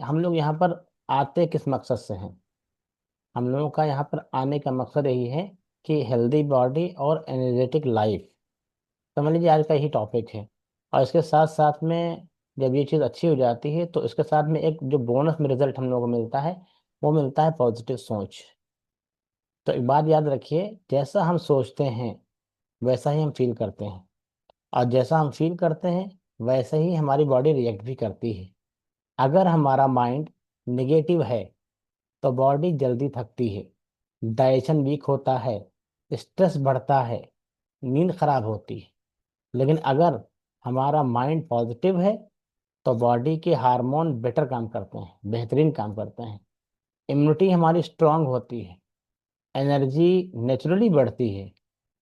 हम लोग यहाँ पर आते किस मकसद से हैं? हम लोगों का यहाँ पर आने का मकसद यही है कि हेल्दी बॉडी और एनर्जेटिक लाइफ, समझ लीजिए आज का यही टॉपिक है। और इसके साथ साथ में जब ये चीज़ अच्छी हो जाती है तो इसके साथ में एक जो बोनस में रिजल्ट हम लोगों को मिलता है, वो मिलता है पॉजिटिव सोच। तो एक बात याद रखिए, जैसा हम सोचते हैं वैसा ही हम फील करते हैं, और जैसा हम फील करते हैं वैसे ही हमारी बॉडी रिएक्ट भी करती है। अगर हमारा माइंड निगेटिव है तो बॉडी जल्दी थकती है, डाइजेशन वीक होता है, स्ट्रेस बढ़ता है, नींद खराब होती है। लेकिन अगर हमारा माइंड पॉजिटिव है तो बॉडी के हार्मोन बेटर काम करते हैं, बेहतरीन काम करते हैं, इम्यूनिटी हमारी स्ट्रांग होती है, एनर्जी नेचुरली बढ़ती है।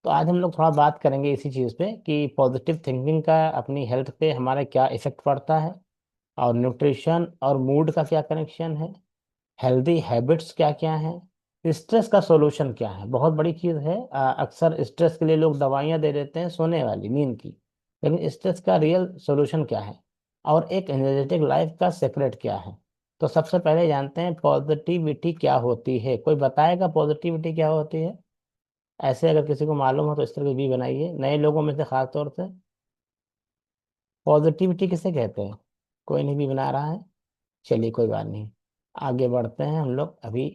तो आज हम लोग थोड़ा बात करेंगे इसी चीज़ पे कि पॉजिटिव थिंकिंग का अपनी हेल्थ पे हमारा क्या इफेक्ट पड़ता है, और न्यूट्रिशन और मूड का क्या कनेक्शन है, हेल्दी हैबिट्स क्या क्या हैं, स्ट्रेस का सॉल्यूशन क्या है। बहुत बड़ी चीज़ है। अक्सर स्ट्रेस के लिए लोग दवाइयाँ दे देते हैं सोने वाली, नींद की, लेकिन स्ट्रेस का रियल सॉल्यूशन क्या है, और एक एनर्जेटिक लाइफ का सीक्रेट क्या है। तो सबसे पहले जानते हैं पॉजिटिविटी क्या होती है। कोई बताएगा पॉजिटिविटी क्या होती है? ऐसे अगर किसी को मालूम हो तो इस तरह की भी बनाइए, नए लोगों में से खास तौर से। पॉजिटिविटी किसे कहते हैं? कोई नहीं भी बना रहा है। चलिए कोई बात नहीं, आगे बढ़ते हैं हम लोग अभी।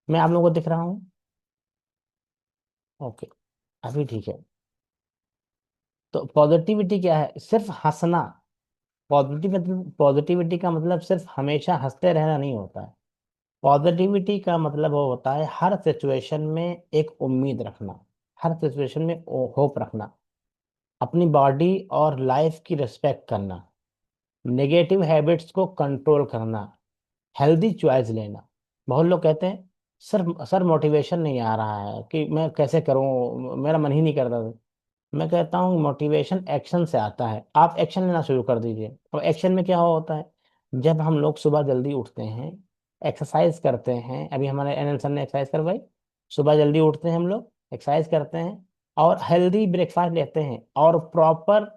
मैं आप लोगों को दिख रहा हूँ? ओके, अभी ठीक है। तो पॉजिटिविटी क्या है? सिर्फ हंसना। पॉजिटिविटी का मतलब सिर्फ हमेशा हंसते रहना नहीं होता है। पॉजिटिविटी का मतलब वो होता है हर सिचुएशन में एक उम्मीद रखना, हर सिचुएशन में होप रखना, अपनी बॉडी और लाइफ की रिस्पेक्ट करना, नेगेटिव हैबिट्स को कंट्रोल करना, हेल्दी चॉइस लेना। बहुत लोग कहते हैं सर सर मोटिवेशन नहीं आ रहा है कि मैं कैसे करूं, मेरा मन ही नहीं करता। मैं कहता हूँ मोटिवेशन एक्शन से आता है। आप एक्शन लेना शुरू कर दीजिए। और एक्शन में क्या होता है? जब हम लोग सुबह जल्दी उठते हैं, एक्सरसाइज करते हैं, अभी हमारे एनएल सर ने एक्सरसाइज करवाई, सुबह जल्दी उठते हैं हम लोग, एक्सरसाइज करते हैं, और हेल्दी ब्रेकफास्ट लेते हैं, और प्रॉपर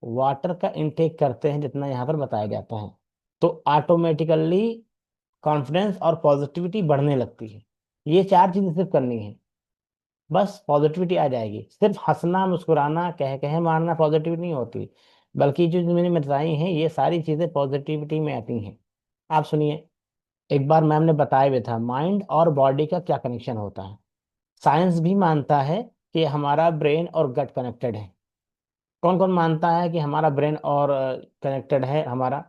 वाटर का इंटेक करते हैं जितना यहाँ पर बताया जाता है, तो ऑटोमेटिकली कॉन्फिडेंस और पॉजिटिविटी बढ़ने लगती है। ये चार चीजें सिर्फ करनी है, बस पॉजिटिविटी आ जाएगी। सिर्फ हंसना मुस्कुराना कह कह मारना पॉजिटिविटी नहीं होती, बल्कि जो मैंने बताई हैं ये सारी चीजें पॉजिटिविटी में आती हैं। आप सुनिए, एक बार मैम ने बताया भी था माइंड और बॉडी का क्या कनेक्शन होता है। साइंस भी मानता है कि हमारा ब्रेन और गट कनेक्टेड है। कौन कौन मानता है कि हमारा ब्रेन और कनेक्टेड है हमारा?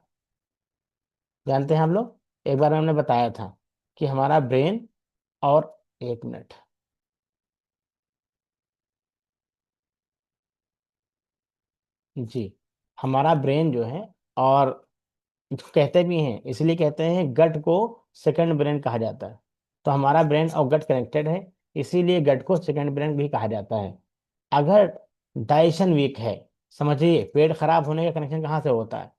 जानते हैं हम लोग? एक बार मैम ने बताया था कि हमारा ब्रेन और, एक मिनट, जी, हमारा ब्रेन जो है, और कहते भी हैं, इसलिए कहते हैं गट को सेकंड ब्रेन कहा जाता है। तो हमारा ब्रेन और गट कनेक्टेड है, इसीलिए गट को सेकंड ब्रेन भी कहा जाता है। अगर डाइजेशन वीक है, समझिए पेट खराब होने का कनेक्शन कहाँ से होता है।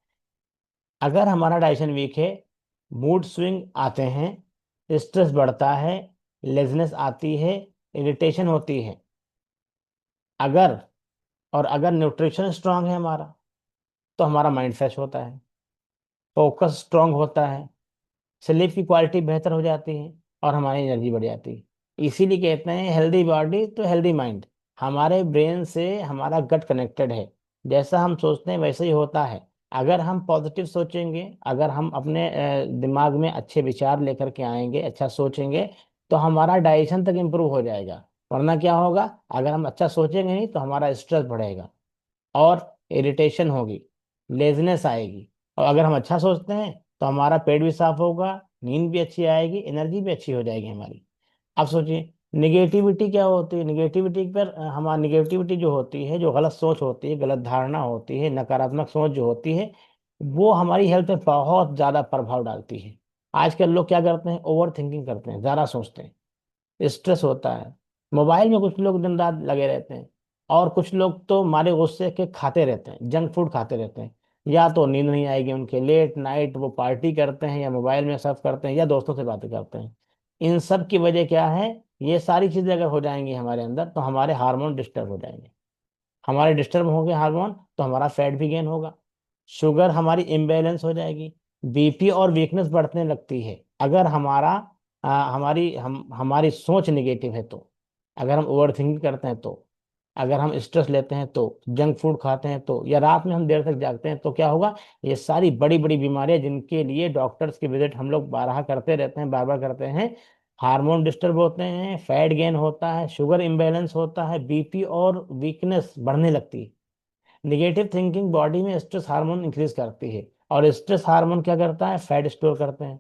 अगर हमारा डाइजेशन वीक है, मूड स्विंग आते हैं, स्ट्रेस बढ़ता है, लेजनेस आती है, इरिटेशन होती है। अगर, और अगर न्यूट्रिशन स्ट्रांग है हमारा, तो हमारा माइंड फ्रेश होता है, फोकस स्ट्रांग होता है, स्लीप की क्वालिटी बेहतर हो जाती है, और हमारी एनर्जी बढ़ जाती है। इसीलिए कहते हैं हेल्दी बॉडी तो हेल्दी माइंड। हमारे ब्रेन से हमारा गट कनेक्टेड है, जैसा हम सोचते हैं वैसे ही होता है। अगर हम पॉजिटिव सोचेंगे, अगर हम अपने दिमाग में अच्छे विचार लेकर के आएंगे, अच्छा सोचेंगे, तो हमारा डाइजेशन तक इम्प्रूव हो जाएगा। वरना क्या होगा? अगर हम अच्छा सोचेंगे नहीं तो हमारा स्ट्रेस बढ़ेगा, और इरिटेशन होगी, लेजनेस आएगी। और अगर हम अच्छा सोचते हैं तो हमारा पेट भी साफ होगा, नींद भी अच्छी आएगी, एनर्जी भी अच्छी हो जाएगी हमारी। अब सोचिए निगेटिविटी क्या होती है। निगेटिविटी पर हमारा, निगेटिविटी जो होती है, जो गलत सोच होती है, गलत धारणा होती है, नकारात्मक सोच जो होती है, वो हमारी हेल्थ पे बहुत ज्यादा प्रभाव डालती है। आजकल लोग क्या करते हैं? ओवर थिंकिंग करते हैं, ज्यादा सोचते हैं, स्ट्रेस होता है। मोबाइल में कुछ लोग दिन रात लगे रहते हैं, और कुछ लोग तो मारे गुस्से के खाते रहते हैं, जंक फूड खाते रहते हैं। या तो नींद नहीं आएगी उनके, लेट नाइट वो पार्टी करते हैं, या मोबाइल में सर्फ करते हैं, या दोस्तों से बातें करते हैं। इन सब की वजह क्या है? ये सारी चीजें अगर हो जाएंगी हमारे अंदर तो हमारे हार्मोन डिस्टर्ब हो जाएंगे। हमारे डिस्टर्ब होंगे हार्मोन तो हमारा फैट भी गेन होगा, शुगर हमारी इम्बेलेंस हो जाएगी, बीपी और वीकनेस बढ़ने लगती है अगर हमारी सोच निगेटिव है तो, अगर हम ओवर थिंकिंग करते हैं तो, अगर हम स्ट्रेस लेते हैं तो, जंक फूड खाते हैं तो, या रात में हम देर तक जागते हैं तो क्या होगा? ये सारी बड़ी बड़ी बीमारियां जिनके लिए डॉक्टर्स की विजिट हम लोग बारह करते रहते हैं, बार बार करते हैं, हार्मोन डिस्टर्ब होते हैं, फैट गेन होता है, शुगर इम्बैलेंस होता है, बीपी और वीकनेस बढ़ने लगती है। निगेटिव थिंकिंग बॉडी में स्ट्रेस हार्मोन इंक्रीज करती है, और स्ट्रेस हार्मोन क्या करता है? फैट स्टोर करते हैं,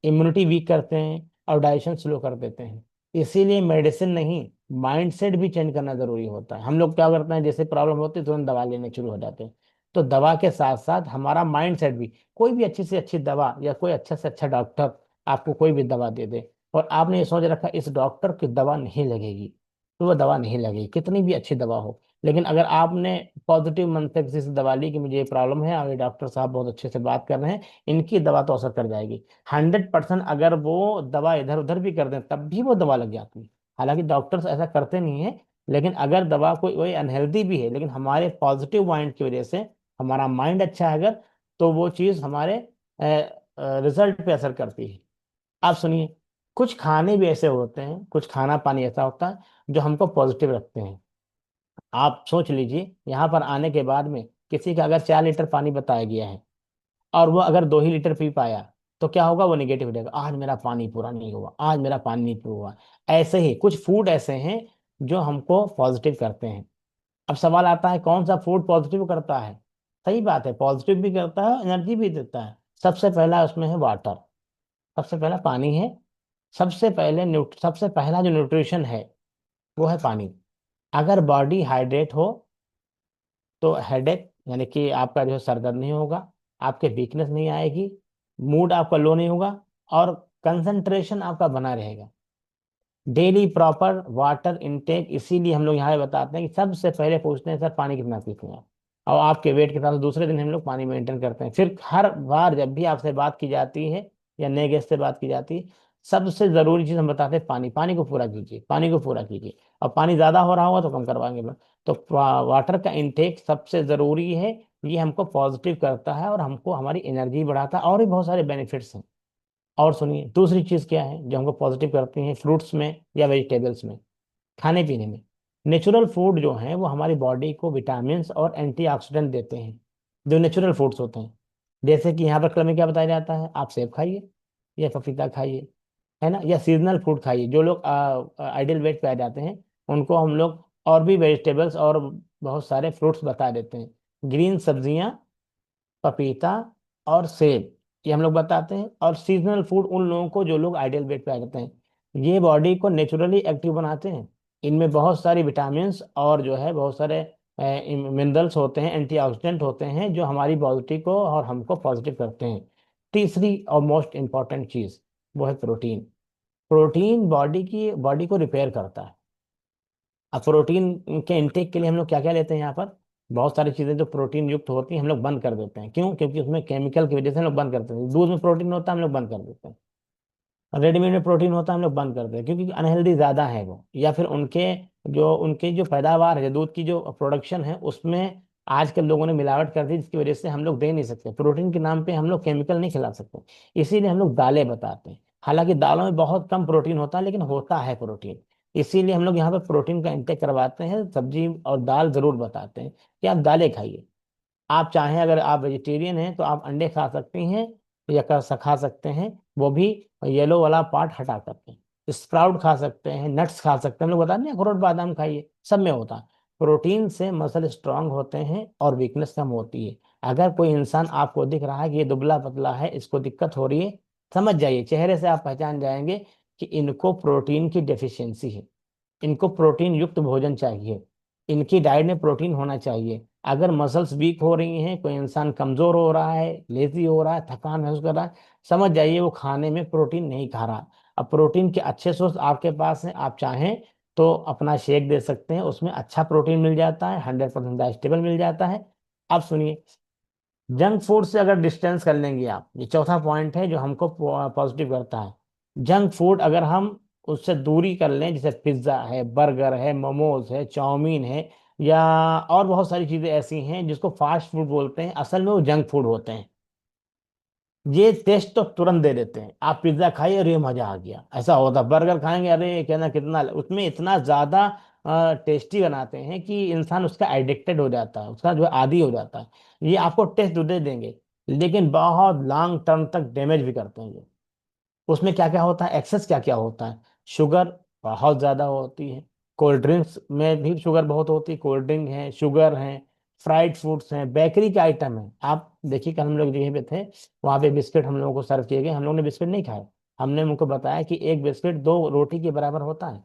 इम्यूनिटी वीक करते हैं, और डाइजेशन स्लो कर देते हैं। इसीलिए मेडिसिन नहीं, माइंडसेट भी चेंज करना जरूरी होता है। हम लोग क्या करते हैं, जैसे प्रॉब्लम होती है तुरंत दवा लेने शुरू हो जाते हैं। तो दवा के साथ साथ हमारा माइंडसेट भी, कोई भी अच्छी से अच्छी दवा या कोई अच्छा से अच्छा डॉक्टर आपको कोई भी दवा दे दे, और आपने ये सोच रखा इस डॉक्टर की दवा नहीं लगेगी, तो वो दवा नहीं लगेगी, कितनी भी अच्छी दवा हो। लेकिन अगर आपने पॉजिटिव मन से किसी से दवा ली कि मुझे ये प्रॉब्लम है और ये डॉक्टर साहब बहुत अच्छे से बात कर रहे हैं, इनकी दवा तो असर कर जाएगी 100%। अगर वो दवा इधर उधर भी कर दें तब भी वो दवा लग जाती है। हालांकि डॉक्टर्स ऐसा करते नहीं है, लेकिन अगर दवा कोई वही अनहेल्दी भी है, लेकिन हमारे पॉजिटिव माइंड की वजह से, हमारा माइंड अच्छा है अगर, तो वो चीज़ हमारे रिजल्ट पे असर करती है। आप सुनिए, कुछ खाने भी ऐसे होते हैं, कुछ खाना पानी ऐसा होता है जो हमको पॉजिटिव रखते हैं। आप सोच लीजिए, यहाँ पर आने के बाद में किसी का अगर 4 लीटर पानी बताया गया है, और वो अगर 2 ही लीटर पी पाया, तो क्या होगा? वो निगेटिव रहेगा, आज मेरा पानी पूरा नहीं हुआ, आज मेरा पानी नहीं पूरा हुआ। ऐसे ही कुछ फूड ऐसे हैं जो हमको पॉजिटिव करते हैं। अब सवाल आता है कौन सा फूड पॉजिटिव करता है? सही बात है, पॉजिटिव भी करता है, एनर्जी भी देता है। सबसे पहला उसमें है वाटर, सबसे पहला पानी है। सबसे पहला जो न्यूट्रिशन है वो है पानी। अगर बॉडी हाइड्रेट हो तो हेडेक, यानी कि आपका जो है सर दर्द नहीं होगा, आपके वीकनेस नहीं आएगी, मूड आपका लो नहीं होगा, और कंसंट्रेशन आपका बना रहेगा। डेली प्रॉपर वाटर इनटेक, इसीलिए हम लोग यहाँ पे बताते हैं कि सबसे पहले पूछते हैं सर पानी कितना पीते हैं आप? और आपके वेट के साथ दूसरे दिन हम लोग पानी मेंटेन करते हैं। फिर हर बार जब भी आपसे बात की जाती है या नए गेस्ट से बात की जाती है, सबसे जरूरी चीज हम बताते हैं पानी। पानी को पूरा कीजिए, पानी को पूरा कीजिए। और पानी ज्यादा हो रहा होगा तो कम करवाएंगे। तो वाटर का इंटेक सबसे जरूरी है। ये हमको पॉजिटिव करता है और हमको हमारी एनर्जी बढ़ाता है, और भी बहुत सारे बेनिफिट्स हैं। और सुनिए, दूसरी चीज क्या है जो हमको पॉजिटिव करती है फ्रूट्स में या वेजिटेबल्स में, खाने पीने में? नेचुरल फूड जो है वो हमारी बॉडी को विटामिन और एंटीऑक्सीडेंट देते हैं, जो नेचुरल फूड्स होते हैं। जैसे कि यहाँ पर क्रम में क्या बताया जाता है, आप सेब खाइए या पपीता खाइए, है ना, या सीजनल फूड खाइए। जो लोग आइडियल वेट पे आ जाते हैं उनको हम लोग और भी वेजिटेबल्स और बहुत सारे फ्रूट्स बता देते हैं। ग्रीन सब्जियां, पपीता और सेब, ये हम लोग बताते हैं। और सीजनल फूड उन लोगों को जो लोग आइडियल वेट पे आ जाते हैं, ये बॉडी को नेचुरली एक्टिव बनाते हैं। इनमें बहुत सारी विटामिन्स और जो है बहुत सारे मिनरल्स होते हैं, एंटीऑक्सीडेंट होते हैं, जो हमारी बॉडी को और हमको पॉजिटिव करते हैं। तीसरी और मोस्ट इंपॉर्टेंट चीज वो है प्रोटीन। प्रोटीन बॉडी को रिपेयर करता है। अब प्रोटीन के इंटेक के लिए हम लोग क्या क्या लेते हैं यहाँ पर? बहुत सारी चीजें जो प्रोटीन युक्त होती हैं हम लोग बंद कर देते हैं। क्यों? क्योंकि उसमें केमिकल की वजह से हम लोग बंद करते हैं। दूध में प्रोटीन होता है हम लोग बंद कर देते हैं, और रेडीमेड में प्रोटीन होता है हम लोग बंद कर देते हैं, क्योंकि अनहेल्दी ज्यादा है वो, या फिर उनके जो पैदावार है, दूध की जो प्रोडक्शन है उसमें आजकल लोगों ने मिलावट कर दी, जिसकी वजह से हम लोग दे नहीं सकते। प्रोटीन के नाम पे हम लोग केमिकल नहीं खिला सकते, इसीलिए हम लोग दालें बताते हैं। हालांकि दालों में बहुत कम प्रोटीन होता है, लेकिन होता है प्रोटीन। इसीलिए हम लोग यहाँ पे प्रोटीन का इंटेक करवाते हैं, सब्जी और दाल जरूर बताते हैं कि आप दालें खाइए। आप चाहें, अगर आप वेजिटेरियन हैं तो आप अंडे खा सकती हैं, या खा सकते हैं, वो भी येलो वाला पार्ट हटा करके। स्प्राउट खा सकते हैं, नट्स खा सकते हैं, हम लोग बताते हैं अखरोट बादाम खाइए, सब में होता है। प्रोटीन से मसल स्ट्रांग होते हैं और वीकनेस कम होती है। अगर कोई इंसान आपको दिख रहा है कि ये दुबला पतला है, इसको दिक्कत हो रही है, समझ जाइए, चेहरे से आप पहचान जाएंगे कि इनको प्रोटीन की डेफिशिएंसी है। इनको प्रोटीन युक्त भोजन चाहिए, इनकी डाइट में प्रोटीन होना चाहिए। अगर मसल्स वीक हो रही हैं, कोई इंसान कमजोर हो रहा है, लेजी हो रहा है, थकान महसूस कर रहा है, समझ जाइए वो खाने में प्रोटीन नहीं खा रहा। अब प्रोटीन के अच्छे सोर्स आपके पास हैं, आप चाहें तो अपना शेक दे सकते हैं, उसमें अच्छा प्रोटीन मिल जाता है, 100% डाइजेस्टेबल मिल जाता है। अब सुनिए, जंक फूड से अगर डिस्टेंस कर लेंगे आप, ये चौथा पॉइंट है जो हमको पॉजिटिव करता है। जंक फूड अगर हम उससे दूरी कर लें, जैसे पिज्ज़ा है, बर्गर है, मोमोज है, चाउमीन है, या और बहुत सारी चीज़ें ऐसी हैं जिसको फास्ट फूड बोलते हैं, असल में वो जंक फूड होते हैं। ये टेस्ट तो तुरंत दे देते हैं, आप पिज्जा खाइए अरे मजा आ गया, ऐसा होता, बर्गर खाएंगे अरे कहना कितना, उसमें इतना ज्यादा टेस्टी बनाते हैं कि इंसान उसका एडिक्टेड हो जाता है, उसका जो आदी हो जाता है। ये आपको टेस्ट तो दे देंगे, लेकिन बहुत लॉन्ग टर्म तक डैमेज भी करते हैं ये। उसमें क्या क्या होता है, एक्सेस क्या क्या होता है, शुगर बहुत ज्यादा होती है, कोल्ड ड्रिंक्स में भी शुगर बहुत होती है, कोल्ड ड्रिंक है, शुगर है, फ्राइड फूड्स हैं, बेकरी के आइटम है। आप देखिए कल हम लोग जगह पे थे, वहां पे बिस्किट हम लोगों को सर्व किए गए, हम लोग ने बिस्किट नहीं खाए, हमने उनको बताया कि एक बिस्किट दो रोटी के बराबर होता है,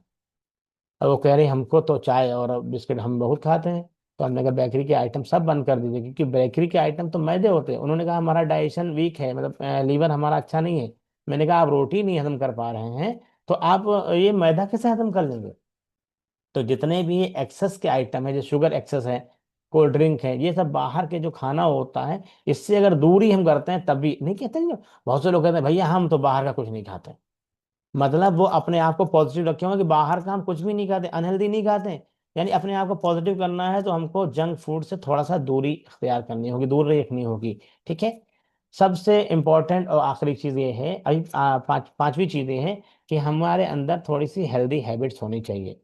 और वो कह रहे हमको तो चाय और बिस्किट हम बहुत खाते हैं। तो हमने कहा बेकरी के आइटम सब बंद कर दीजिए, क्योंकि बेकरी के आइटम तो मैदे होते हैं। उन्होंने कहा हमारा डाइजेशन वीक है, मतलब लीवर हमारा अच्छा नहीं है। मैंने कहा आप रोटी नहीं हजम कर पा रहे हैं, तो आप ये मैदा कैसे हजम कर लेंगे। तो जितने भी एक्सेस के आइटम है, जो शुगर एक्सेस है, कोल्ड ड्रिंक है, ये सब बाहर के जो खाना होता है, इससे अगर दूरी हम करते हैं तभी, नहीं कहते हैं, बहुत से लोग कहते हैं भैया हम तो बाहर का कुछ नहीं खाते, मतलब वो अपने आप को पॉजिटिव रखे होंगे कि बाहर का हम कुछ भी नहीं खाते, अनहेल्दी नहीं खाते। यानी अपने आप को पॉजिटिव करना है तो हमको जंक फूड से थोड़ा सा दूरी इख्तियार करनी होगी, दूर रखनी होगी। ठीक है। सबसे इम्पोर्टेंट और आखिरी चीज ये है, अभी पांचवी चीज ये है कि हमारे अंदर थोड़ी सी हेल्दी हैबिट्स होनी चाहिए।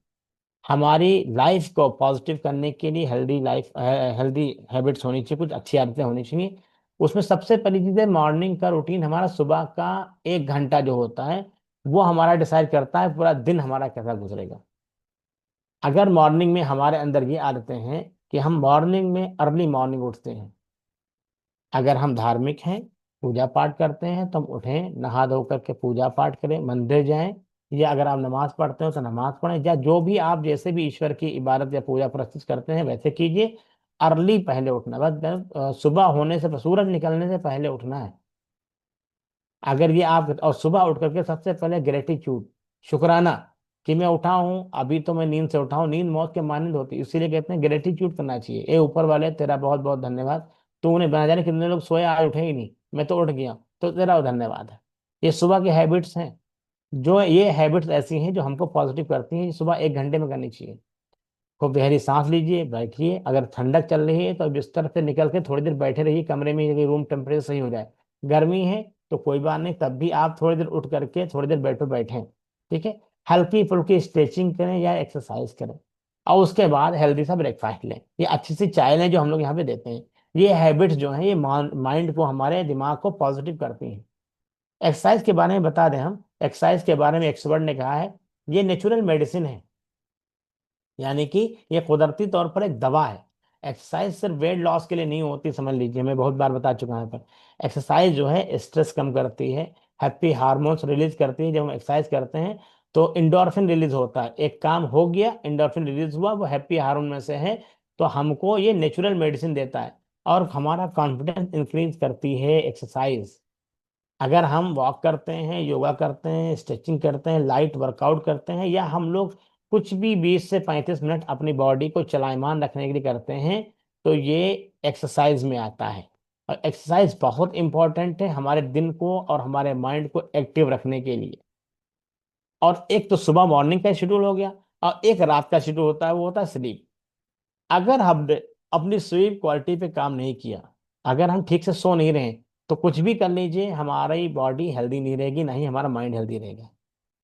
हमारी लाइफ को पॉजिटिव करने के लिए हेल्दी हैबिट्स होनी चाहिए, कुछ अच्छी आदतें होनी चाहिए। उसमें सबसे पहली चीज है मॉर्निंग का रूटीन, हमारा सुबह का 1 घंटा जो होता है वो हमारा डिसाइड करता है पूरा दिन हमारा कैसा गुजरेगा। अगर मॉर्निंग में हमारे अंदर ये आदतें हैं कि हम मॉर्निंग में अर्ली मॉर्निंग उठते हैं, अगर हम धार्मिक हैं, पूजा पाठ करते हैं, तो हम उठें, नहा धो करके पूजा पाठ करें, मंदिर जाएं, या अगर आप नमाज पढ़ते हो तो नमाज पढ़ें, या जो भी आप जैसे भी ईश्वर की इबादत या पूजा प्रस्तुत करते हैं वैसे कीजिए। अर्ली पहले उठना, बस सुबह होने से, सूरज निकलने से पहले उठना है। अगर ये आप, और सुबह उठ करके सबसे पहले ग्रेटिट्यूड, शुक्राना, कि मैं उठा हूँ, अभी तो मैं नींद से उठा हूँ, नींद मौत के मानंद होती है, इसीलिए कहते हैं ग्रेटिट्यूड करना चाहिए, ए ऊपर वाले तेरा बहुत बहुत धन्यवाद, तूने, बना जाने कितने लोग सोए आज उठे ही नहीं, मैं तो उठ गया, तो तेरा धन्यवाद है। ये सुबह की हैबिट्स हैं, जो ये हैबिट्स ऐसी हैं जो हमको पॉजिटिव करती हैं, सुबह 1 घंटे में करनी चाहिए। खूब गहरी सांस लीजिए, बैठिए, अगर ठंडक चल रही है तो बिस्तर से निकल के थोड़ी देर बैठे रहिए कमरे में, यदि रूम टेम्परेचर सही हो जाए। गर्मी है तो कोई बात नहीं, तब भी आप थोड़ी देर उठ करके थोड़ी देर बैठो, बैठें। ठीक है। हल्की फुल्की स्ट्रेचिंग करें या एक्सरसाइज करें, और उसके बाद हेल्दी सा ब्रेकफास्ट लें, ये अच्छी सी चाय लें जो हम लोग यहाँ पे देते हैं। ये हैबिट्स जो हैं ये माइंड को, हमारे दिमाग को पॉजिटिव करती हैं। एक्सरसाइज के बारे में बता दें हम, एक्सरसाइज के बारे में एक्सपर्ट ने कहा है ये नेचुरल मेडिसिन है, यानी कि ये कुदरती तौर पर एक दवा है। एक्सरसाइज सिर्फ वेट लॉस के लिए नहीं होती, समझ लीजिए, मैं बहुत बार बता चुका हूं। पर एक्सरसाइज जो है स्ट्रेस कम करती है, हैप्पी हार्मोन्स रिलीज करती है। जब हम एक्सरसाइज करते हैं तो इंडोर्फिन रिलीज होता है, एक काम हो गया, इंडोर्फिन रिलीज हुआ, वो हैप्पी हार्मोन में से है। तो हमको ये नेचुरल मेडिसिन देता है, और हमारा कॉन्फिडेंस इंक्रीज करती है एक्सरसाइज। अगर हम वॉक करते हैं, योगा करते हैं, स्ट्रेचिंग करते हैं, लाइट वर्कआउट करते हैं, या हम लोग कुछ भी 20 से 35 मिनट अपनी बॉडी को चलायमान रखने के लिए करते हैं, तो ये एक्सरसाइज में आता है। और एक्सरसाइज बहुत इंपॉर्टेंट है हमारे दिन को और हमारे माइंड को एक्टिव रखने के लिए। और एक तो सुबह मॉर्निंग का शेड्यूल हो गया, और एक रात का शेड्यूल होता है, वो होता है स्लीप। अगर हमने अपनी स्लीप क्वालिटी पे काम नहीं किया, अगर हम ठीक से सो नहीं रहे, तो कुछ भी कर लीजिए हमारी बॉडी हेल्दी नहीं रहेगी, ना ही हमारा माइंड हेल्दी रहेगा।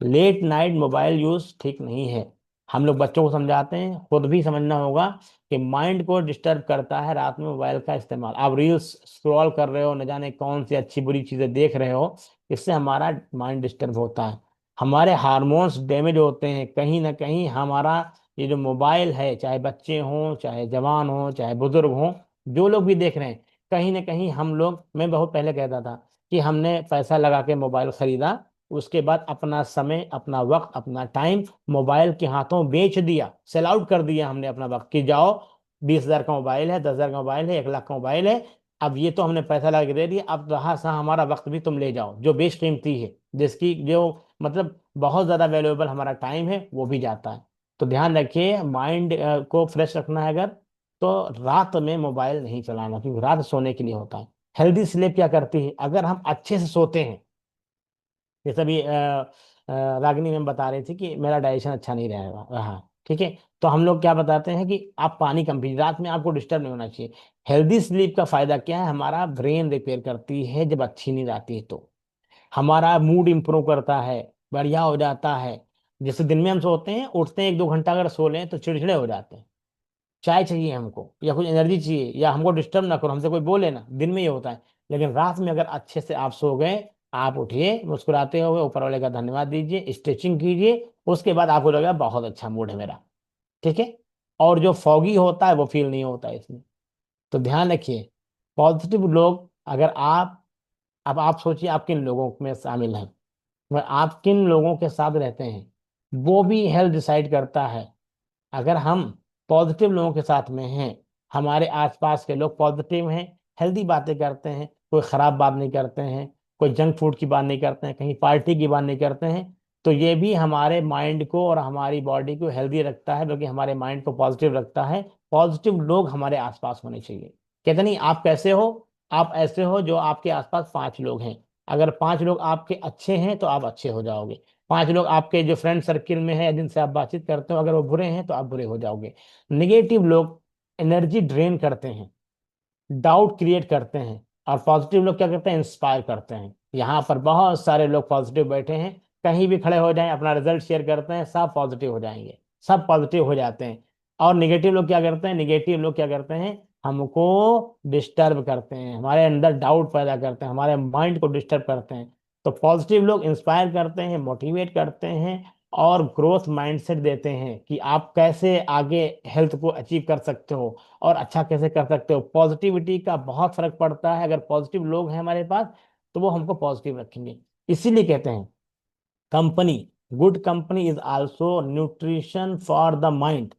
लेट नाइट मोबाइल यूज ठीक नहीं है। हम लोग बच्चों को समझाते हैं, खुद भी समझना होगा कि माइंड को डिस्टर्ब करता है रात में मोबाइल का इस्तेमाल। आप रील्स स्क्रॉल कर रहे हो, न जाने कौन सी अच्छी बुरी चीजें देख रहे हो, इससे हमारा माइंड डिस्टर्ब होता है, हमारे हार्मोन्स डैमेज होते हैं। कहीं ना कहीं हमारा ये जो मोबाइल है, चाहे बच्चे हों, चाहे जवान हों, चाहे बुजुर्ग हों, जो लोग भी देख रहे हैं, कहीं ना कहीं हम लोग, मैं बहुत पहले कहता था कि हमने पैसा लगा के मोबाइल खरीदा, उसके बाद अपना समय, अपना वक्त, अपना टाइम मोबाइल के हाथों बेच दिया, सेल आउट कर दिया हमने अपना वक्त, कि जाओ 20,000 का मोबाइल है, 10,000 का मोबाइल है, 1 लाख का मोबाइल है, अब ये तो हमने पैसा लगा के दे दिया, अब रहा सा हमारा वक्त भी तुम ले जाओ, जो बेशकीमती है, जिसकी जो, मतलब बहुत ज्यादा वैल्यूएबल हमारा टाइम है, वो भी जाता है। तो ध्यान रखिए, माइंड को फ्रेश रखना है अगर, तो रात में मोबाइल नहीं चलाना, क्योंकि रात सोने के लिए होता है। हेल्दी स्लीप क्या करती है, अगर हम अच्छे से सोते हैं, जैसे अभी रागिनी मैम बता रही थी कि मेरा डाइजेशन अच्छा नहीं रहा रहा, ठीक है, तो हम लोग क्या बताते हैं कि आप पानी कम पीजिए, रात में आपको डिस्टर्ब नहीं होना चाहिए। हेल्दी स्लीप का फायदा क्या है, हमारा ब्रेन रिपेयर करती है जब अच्छी नींद आती है तो, हमारा मूड इंप्रूव करता है, बढ़िया हो जाता है। जैसे दिन में हम सोते हैं, उठते हैं 1-2 घंटा अगर सो लें तो चिड़चिड़े हो जाते हैं, चाय चाहिए हमको या कुछ एनर्जी चाहिए, या हमको डिस्टर्ब ना करो, हमसे कोई बोले ना, दिन में ये होता है। लेकिन रात में अगर अच्छे से आप सो गए, आप उठिए मुस्कुराते हुए, ऊपर वाले का धन्यवाद दीजिए, स्ट्रेचिंग कीजिए, उसके बाद आपको लगेगा बहुत अच्छा मूड है मेरा। ठीक है। और जो फॉगी होता है वो फील नहीं होता है इसमें। तो ध्यान रखिए, पॉजिटिव लोग, अगर आप, अब आप सोचिए आप किन लोगों में शामिल हैं, वह आप किन लोगों के साथ रहते हैं, वो भी हेल्थ डिसाइड करता है। अगर हम पॉजिटिव लोगों के साथ में हैं, हमारे आसपास के लोग पॉजिटिव हैं, हेल्दी बातें करते हैं, कोई खराब बात नहीं करते हैं, कोई जंक फूड की बात नहीं करते हैं, कहीं पार्टी की बात नहीं करते हैं, तो ये भी हमारे माइंड को और हमारी बॉडी को हेल्दी रखता है, बल्कि हमारे माइंड को पॉजिटिव रखता है। पॉजिटिव लोग हमारे आसपास होने चाहिए। कहते नहीं आप कैसे हो, आप ऐसे हो जो आपके आसपास 5 लोग हैं। अगर 5 लोग आपके अच्छे हैं तो आप अच्छे हो जाओगे। 5 लोग आपके जो फ्रेंड सर्किल में है, जिनसे आप बातचीत करते हो, अगर वो बुरे हैं तो आप बुरे हो जाओगे। निगेटिव लोग एनर्जी ड्रेन करते हैं, डाउट क्रिएट करते हैं, और पॉजिटिव लोग क्या करते हैं, इंस्पायर करते हैं। यहाँ पर बहुत सारे लोग पॉजिटिव बैठे हैं, कहीं भी खड़े हो जाएं, अपना रिजल्ट शेयर करते हैं, सब पॉजिटिव हो जाएंगे, सब पॉजिटिव हो जाते हैं। और निगेटिव लोग क्या करते हैं, निगेटिव लोग क्या करते हैं, हमको डिस्टर्ब करते हैं, हमारे अंदर डाउट पैदा करते हैं, हमारे माइंड को डिस्टर्ब करते हैं। तो पॉजिटिव लोग इंस्पायर करते हैं, मोटिवेट करते हैं, और ग्रोथ माइंडसेट देते हैं कि आप कैसे आगे हेल्थ को अचीव कर सकते हो, और अच्छा कैसे कर सकते हो। पॉजिटिविटी का बहुत फर्क पड़ता है, अगर पॉजिटिव लोग हैं हमारे पास तो वो हमको पॉजिटिव रखेंगे। इसीलिए कहते हैं company, good company is also nutrition for the mind.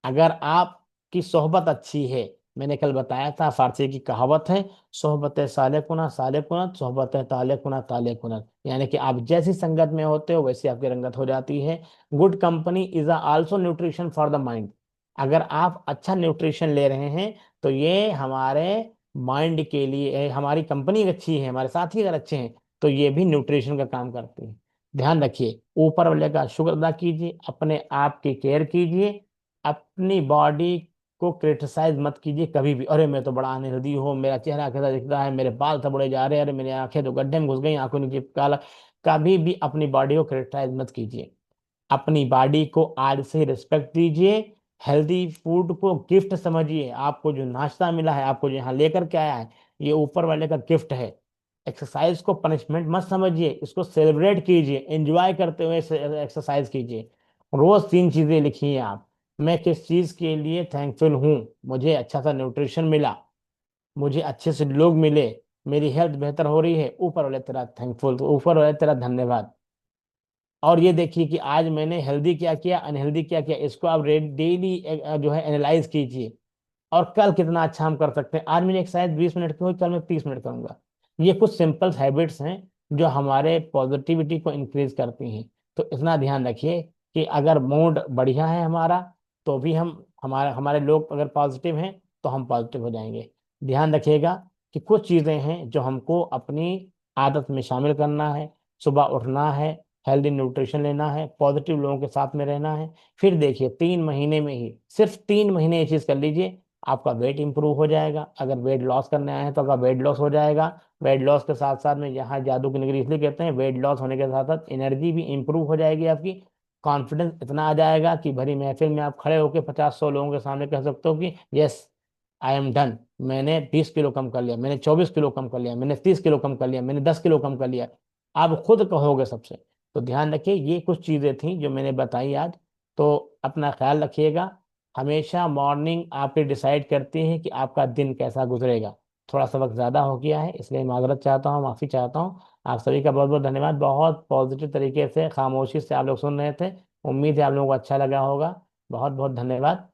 अगर आपकी सोहबत अच्छी है, मैंने कल बताया था फारसी की कहावत है, सोहबत साले कुना साले कुनत, सोहबत ताले कुना ताले कुनत, यानी कि आप जैसी संगत में होते हो वैसी आपकी रंगत हो जाती है। Good company is also nutrition for the mind. अगर आप अच्छा न्यूट्रिशन ले रहे हैं तो ये हमारे माइंड के लिए, हमारी कंपनी अच्छी है, हमारे साथी अगर अच्छे हैं तो ये भी न्यूट्रिशन का काम करते हैं। ध्यान रखिए, ऊपर वाले का शुक्र अदा कीजिए, अपने आप की केयर कीजिए, अपनी बॉडी को क्रिटिसाइज मत कीजिए कभी भी, अरे मैं तो बड़ा अनहेल्दी हूँ, मेरा चेहरा कैसा दिखता है, मेरे बाल तो बड़े जा रहे हैं, अरे मेरी आंखें तो गड्ढे में घुस गई, आंखों नीचे काला। कभी भी अपनी बॉडी को क्रिटिसाइज मत कीजिए, अपनी बॉडी को आज से रिस्पेक्ट दीजिए। हेल्दी फूड को गिफ्ट समझिए, आपको जो नाश्ता मिला है, आपको जो यहाँ लेकर के आया है, ये ऊपर वाले का गिफ्ट है। एक्सरसाइज को पनिशमेंट मत समझिए, इसको सेलिब्रेट कीजिए, एंजॉय करते हुए एक्सरसाइज कीजिए। रोज 3 चीजें लिखिए आप, मैं किस चीज के लिए थैंकफुल हूँ, मुझे अच्छा सा न्यूट्रिशन मिला, मुझे अच्छे से लोग मिले, मेरी हेल्थ बेहतर हो रही है, ऊपर वाले तेरा थैंकफुल, तो ऊपर वाले तेरा धन्यवाद। और ये देखिए कि आज मैंने हेल्दी क्या किया, अनहेल्दी क्या किया, इसको आप डेली जो है एनालाइज कीजिए, और कल कितना अच्छा हम कर सकते हैं। आज मैंने एक्सरसाइज 20 मिनट की हुई, कल मैं 30 मिनट करूंगा। ये कुछ सिंपल हैबिट्स हैं जो हमारे पॉजिटिविटी को इंक्रीज करती हैं। तो इतना ध्यान रखिए कि अगर मूड बढ़िया है हमारा, तो भी हम, हमारे हमारे लोग अगर पॉजिटिव हैं तो हम पॉजिटिव हो जाएंगे। ध्यान रखिएगा कि कुछ चीज़ें हैं जो हमको अपनी आदत में शामिल करना है। सुबह उठना है, हेल्दी न्यूट्रिशन लेना है, पॉजिटिव लोगों के साथ में रहना है। फिर देखिए 3 महीने में ही, सिर्फ 3 महीने ये चीज़ कर लीजिए, आपका वेट इंप्रूव हो जाएगा। अगर वेट लॉस करने आए हैं तो आपका वेट लॉस हो जाएगा। वेट लॉस के साथ साथ में, यहाँ जादू की नगरी इसलिए कहते हैं, वेट लॉस होने के साथ साथ एनर्जी भी इंप्रूव हो जाएगी आपकी। कॉन्फिडेंस इतना आ जाएगा कि भरी महफिल में आप खड़े होकर 50-100 लोगों के सामने कह सकते हो कि यस, आई एम डन, मैंने 20 किलो कम कर लिया, मैंने 24 किलो कम कर लिया, मैंने 30 किलो कम कर लिया, मैंने 10 किलो कम कर लिया। आप खुद कहोगे सबसे। तो ध्यान रखिए, ये कुछ चीज़ें थी जो मैंने बताई आज। तो अपना ख्याल रखिएगा। हमेशा मॉर्निंग आपके डिसाइड करती है कि आपका दिन कैसा गुजरेगा। थोड़ा सा वक्त ज़्यादा हो गया है, इसलिए माजरत चाहता हूँ, माफ़ी चाहता हूँ। आप सभी का बहुत बहुत धन्यवाद, बहुत पॉजिटिव तरीके से खामोशी से आप लोग सुन रहे थे। उम्मीद है आप लोगों को अच्छा लगा होगा। बहुत बहुत धन्यवाद।